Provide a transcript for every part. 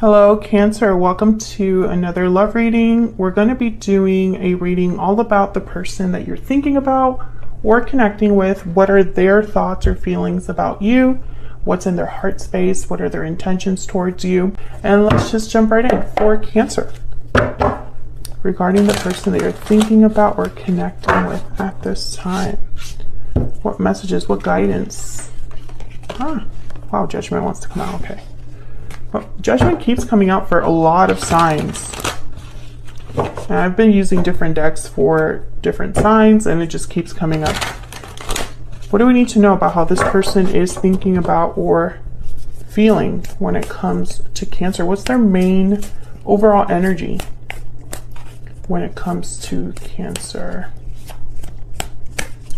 Hello, Cancer. Welcome to another love reading. We're going to be doing a reading all about the person that you're thinking about or connecting with. What are their thoughts or feelings about you? What's in their heart space? What are their intentions towards you? And let's just jump right in for Cancer. Regarding the person that you're thinking about or connecting with at this time. What messages, what guidance? Wow, Judgment wants to come out. Okay. Well, Judgment keeps coming out for a lot of signs. And I've been using different decks for different signs, and it just keeps coming up. What do we need to know about how this person is thinking about or feeling when it comes to Cancer? What's their main overall energy when it comes to Cancer?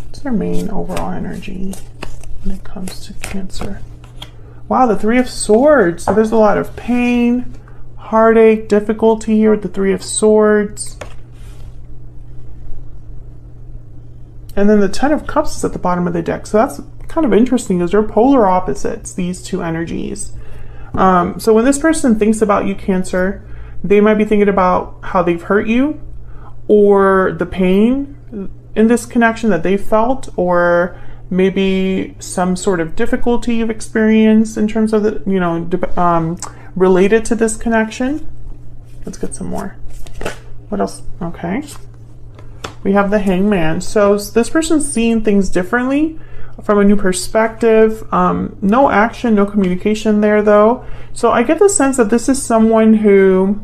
What's their main overall energy when it comes to Cancer? Wow, the Three of Swords. So there's a lot of pain, heartache, difficulty here with the Three of Swords. And then the Ten of Cups is at the bottom of the deck. So that's kind of interesting because they're polar opposites, these two energies. So when this person thinks about you, Cancer, they might be thinking about how they've hurt you or the pain in this connection that they felt, or maybe some sort of difficulty you've experienced in terms of the, related to this connection. Let's get some more. What else? Okay. We have the Hangman. So this person's seeing things differently from a new perspective. No action, no communication there though. So I get the sense that this is someone who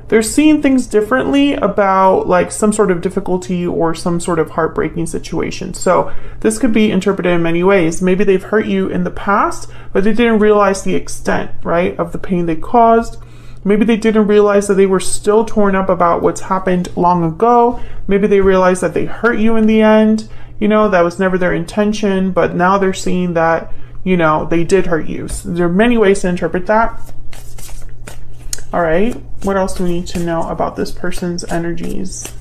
they're seeing things differently about like some sort of difficulty or some sort of heartbreaking situation. So this could be interpreted in many ways. Maybe they've hurt you in the past, but they didn't realize the extent, right, of the pain they caused. Maybe they didn't realize that they were still torn up about what's happened long ago. Maybe they realized that they hurt you in the end. That was never their intention, but now they're seeing that, they did hurt you. So there are many ways to interpret that. All right, what else do we need to know about this person's energies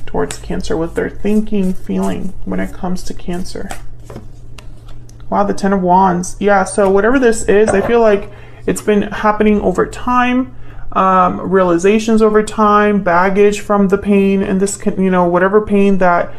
towards Cancer, what they're thinking, feeling when it comes to Cancer? Wow, the Ten of Wands. Yeah, so whatever this is, I feel like it's been happening over time, realizations over time, baggage from the pain, and this, whatever pain that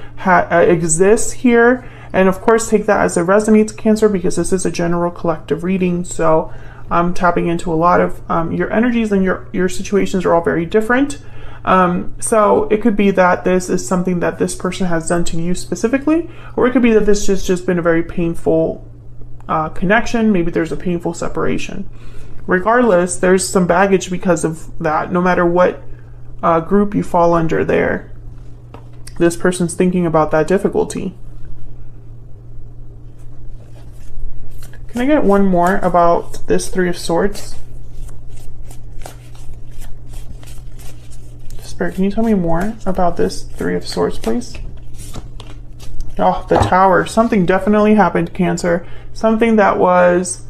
exists here. And of course, take that as it resonates, Cancer, because this is a general collective reading. So I'm tapping into a lot of your energies, and your situations are all very different. So it could be that this is something that this person has done to you specifically, or it could be that this has just been a very painful connection. Maybe there's a painful separation. Regardless, there's some baggage because of that, no matter what group you fall under there. This person's thinking about that difficulty. Can I get one more about this Three of Swords? Spirit, can you tell me more about this Three of Swords, please? Oh, the Tower. Something definitely happened, Cancer. Something that was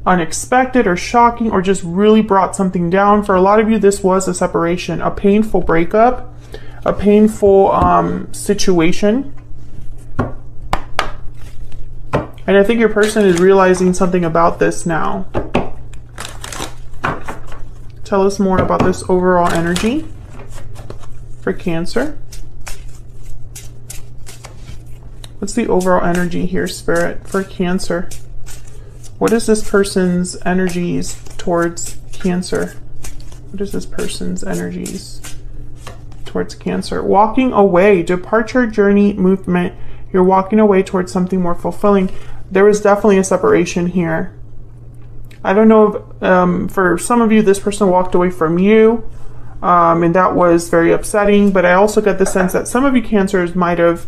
unexpected or shocking or just really brought something down. For a lot of you, this was a separation, a painful breakup, a painful situation. And I think your person is realizing something about this now. Tell us more about this overall energy for Cancer. What's the overall energy here, Spirit, for Cancer? What is this person's energies towards Cancer? What is this person's energies towards Cancer? Walking away, departure, journey, movement. You're walking away towards something more fulfilling. There was definitely a separation here. I don't know if, for some of you, this person walked away from you, and that was very upsetting, but I also get the sense that some of you Cancers might have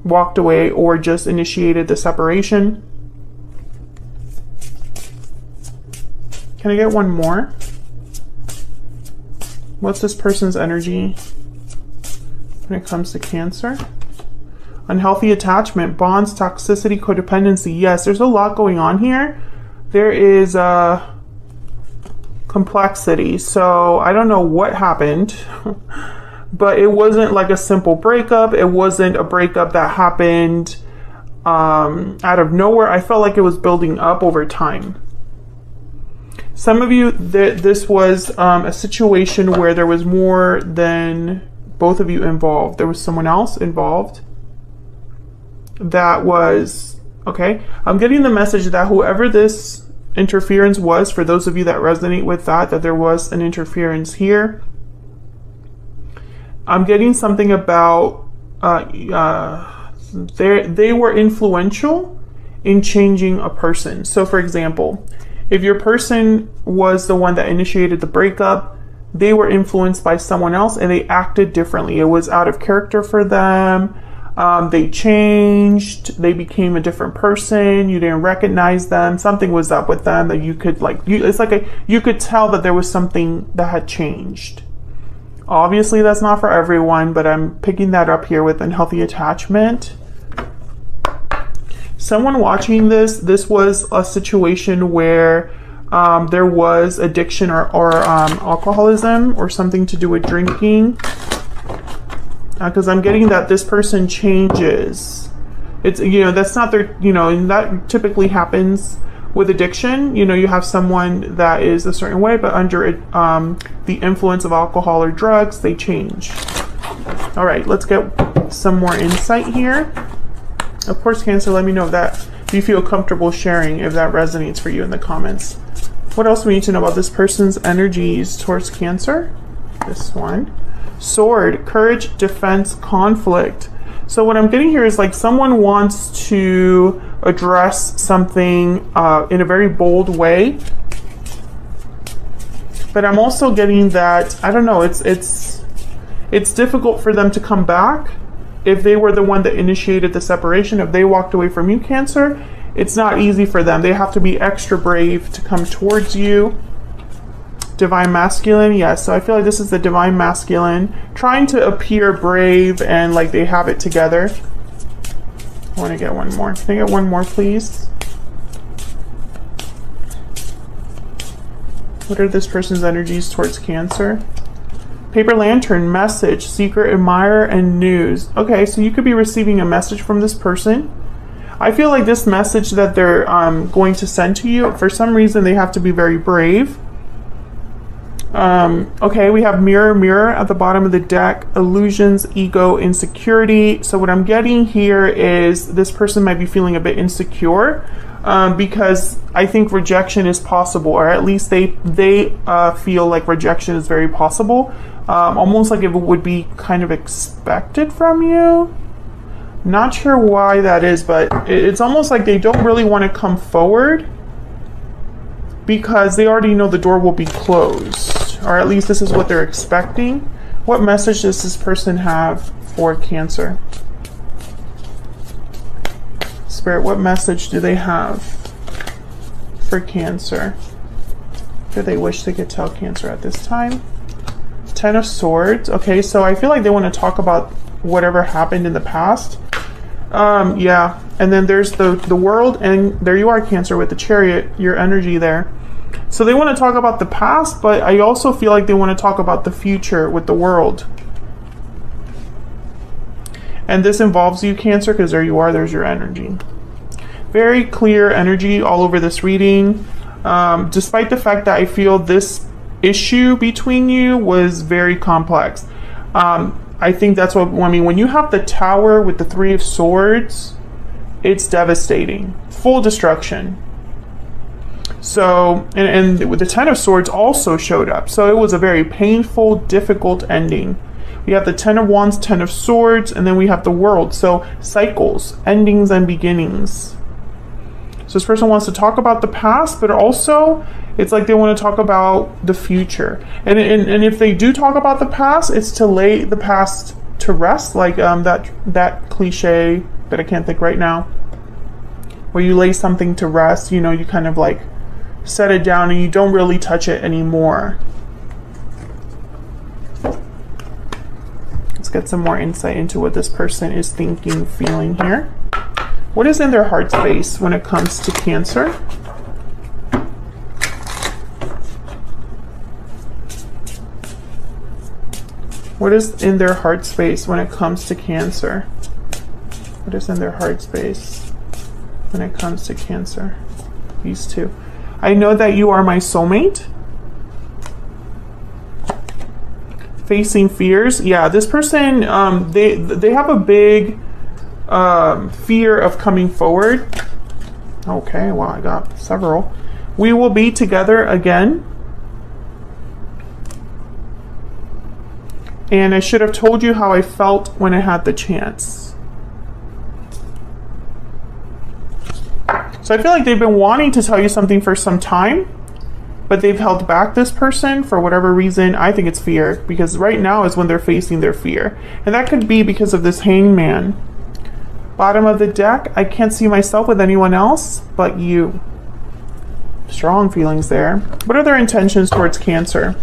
walked away or just initiated the separation. Can I get one more? What's this person's energy when it comes to Cancer? Unhealthy attachment, bonds, toxicity, codependency. Yes, there's a lot going on here. There is complexity. So I don't know what happened, but it wasn't like a simple breakup. It wasn't a breakup that happened out of nowhere. I felt like it was building up over time. Some of you, this was a situation where there was more than both of you involved. There was someone else involved. That was, okay. I'm getting the message that whoever this interference was, for those of you that resonate with that there was an interference here. I'm getting something about they were influential in changing a person. So for example, if your person was the one that initiated the breakup, they were influenced by someone else and they acted differently. It was out of character for them. They changed, they became a different person. You didn't recognize them. Something was up with them that you could you could tell that there was something that had changed. Obviously that's not for everyone, but I'm picking that up here with unhealthy attachment. Someone watching this was a situation where there was addiction or alcoholism or something to do with drinking. Because I'm getting that this person changes. It's, that's not their, and that typically happens with addiction. You have someone that is a certain way, but under the influence of alcohol or drugs, they change. All right, let's get some more insight here. Of course, Cancer, let me know if you feel comfortable sharing, if that resonates for you in the comments. What else do we need to know about this person's energies towards Cancer? This one. Sword, courage, defense, conflict. So what I'm getting here is like someone wants to address something in a very bold way. But I'm also getting that, I don't know, it's difficult for them to come back. If they were the one that initiated the separation, if they walked away from you, Cancer, it's not easy for them. They have to be extra brave to come towards you. Divine Masculine, yes. So I feel like this is the Divine Masculine trying to appear brave and like they have it together. I want to get one more. Can I get one more, please? What are this person's energies towards Cancer? Paper Lantern, message, secret admirer, and news. Okay, so you could be receiving a message from this person. I feel like this message that they're going to send to you, for some reason they have to be very brave. Okay, we have mirror, mirror at the bottom of the deck, illusions, ego, insecurity. So what I'm getting here is this person might be feeling a bit insecure because I think rejection is possible, or at least they feel like rejection is very possible. Almost like it would be kind of expected from you. Not sure why that is, but it's almost like they don't really want to come forward because they already know the door will be closed, or at least this is what they're expecting. What message does this person have for Cancer? Spirit, what message do they have for Cancer? Do they wish they could tell Cancer at this time? Ten of Swords. Okay, so I feel like they want to talk about whatever happened in the past. Yeah, and then there's the World, and there you are, Cancer, with the Chariot, your energy there. So they want to talk about the past, but I also feel like they want to talk about the future with the World. And this involves you, Cancer, because there you are, there's your energy. Very clear energy all over this reading. Despite the fact that I feel this issue between you was very complex. I think that's what, I mean, when you have the Tower with the Three of Swords, it's devastating. Full destruction. So, and with the Ten of Swords also showed up. So it was a very painful, difficult ending. We have the Ten of Wands, Ten of Swords, and then we have the World. So cycles, endings, and beginnings. So this person wants to talk about the past, but also it's like they want to talk about the future. And if they do talk about the past, it's to lay the past to rest, like that cliche that I can't think right now, where you lay something to rest, you know, you kind of like set it down and you don't really touch it anymore. Let's get some more insight into what this person is thinking, feeling here. What is in their heart space when it comes to Cancer? What is in their heart space when it comes to Cancer? What is in their heart space when it comes to Cancer? These two. I know that you are my soulmate. Facing fears. Yeah, this person, they have a big fear of coming forward. Okay, well, I got several. We will be together again. And I should have told you how I felt when I had the chance. So I feel like they've been wanting to tell you something for some time, but they've held back this person for whatever reason. I think it's fear, because right now is when they're facing their fear. And that could be because of this Hangman. Bottom of the deck, I can't see myself with anyone else but you. Strong feelings there. What are their intentions towards Cancer?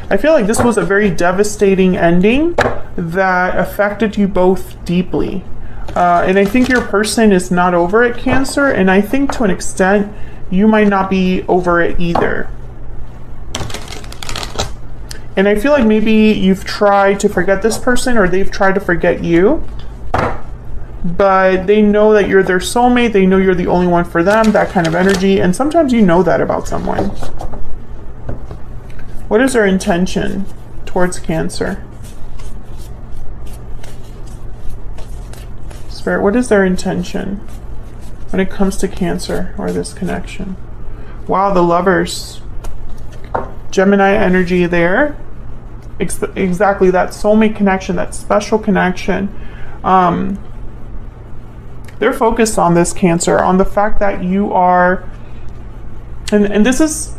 I feel like this was a very devastating ending that affected you both deeply. And I think your person is not over it, Cancer, and I think to an extent you might not be over it either. And I feel like maybe you've tried to forget this person, or they've tried to forget you, but they know that you're their soulmate. They know you're the only one for them, that kind of energy. And sometimes you know that about someone. What is their intention towards Cancer? Spirit, what is their intention when it comes to Cancer or this connection? Wow, the Lovers. Gemini energy there. Exactly, that soulmate connection, that special connection. They're focused on this, Cancer, on the fact that you are, and this is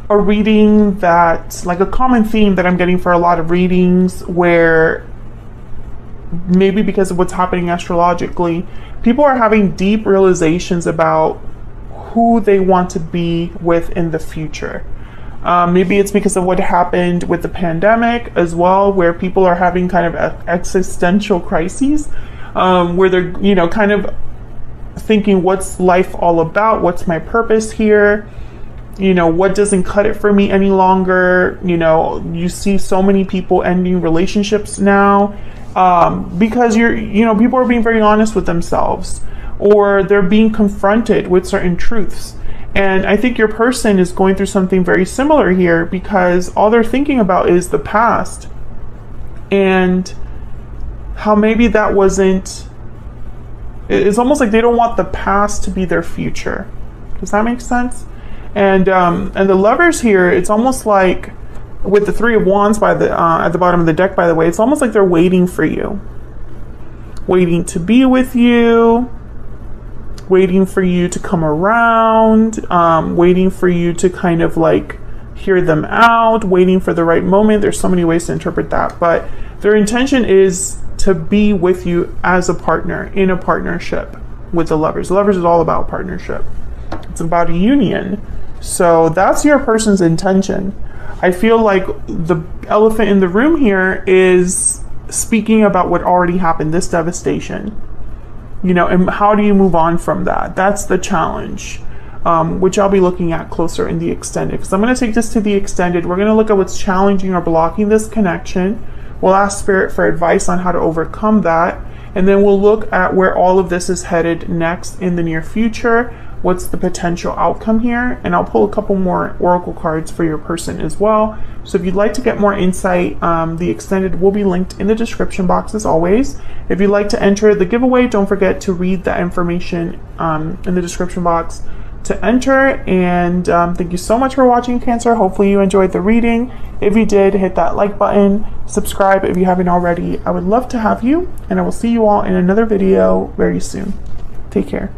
a reading that, like a common theme that I'm getting for a lot of readings, where maybe because of what's happening astrologically, people are having deep realizations about who they want to be with in the future. Maybe it's because of what happened with the pandemic as well, where people are having kind of existential crises, where they're, you know, kind of thinking, what's life all about? What's my purpose here? You know, what doesn't cut it for me any longer? You know, you see so many people ending relationships now, because people are being very honest with themselves, or they're being confronted with certain truths. And I think your person is going through something very similar here, because all they're thinking about is the past and how maybe that wasn't, it's almost like they don't want the past to be their future. Does that make sense? And the Lovers here, it's almost like with the Three of Wands by the at the bottom of the deck, by the way, it's almost like they're waiting for you, waiting to be with you, waiting for you to come around, waiting for you to kind of like hear them out, waiting for the right moment. There's so many ways to interpret that, but their intention is to be with you as a partner, in a partnership with the Lovers. The Lovers is all about partnership. It's about a union. So that's your person's intention. I feel like the elephant in the room here is speaking about what already happened, this devastation. You know, and how do you move on from that? That's the challenge, which I'll be looking at closer in the extended. Because I'm going to take this to the extended. We're going to look at what's challenging or blocking this connection. We'll ask Spirit for advice on how to overcome that. And then we'll look at where all of this is headed next in the near future. What's the potential outcome here? And I'll pull a couple more oracle cards for your person as well. So if you'd like to get more insight, the extended will be linked in the description box as always. If you'd like to enter the giveaway, don't forget to read that information in the description box to enter. And thank you so much for watching, Cancer. Hopefully you enjoyed the reading. If you did, hit that like button, subscribe if you haven't already. I would love to have you, and I will see you all in another video very soon. Take care.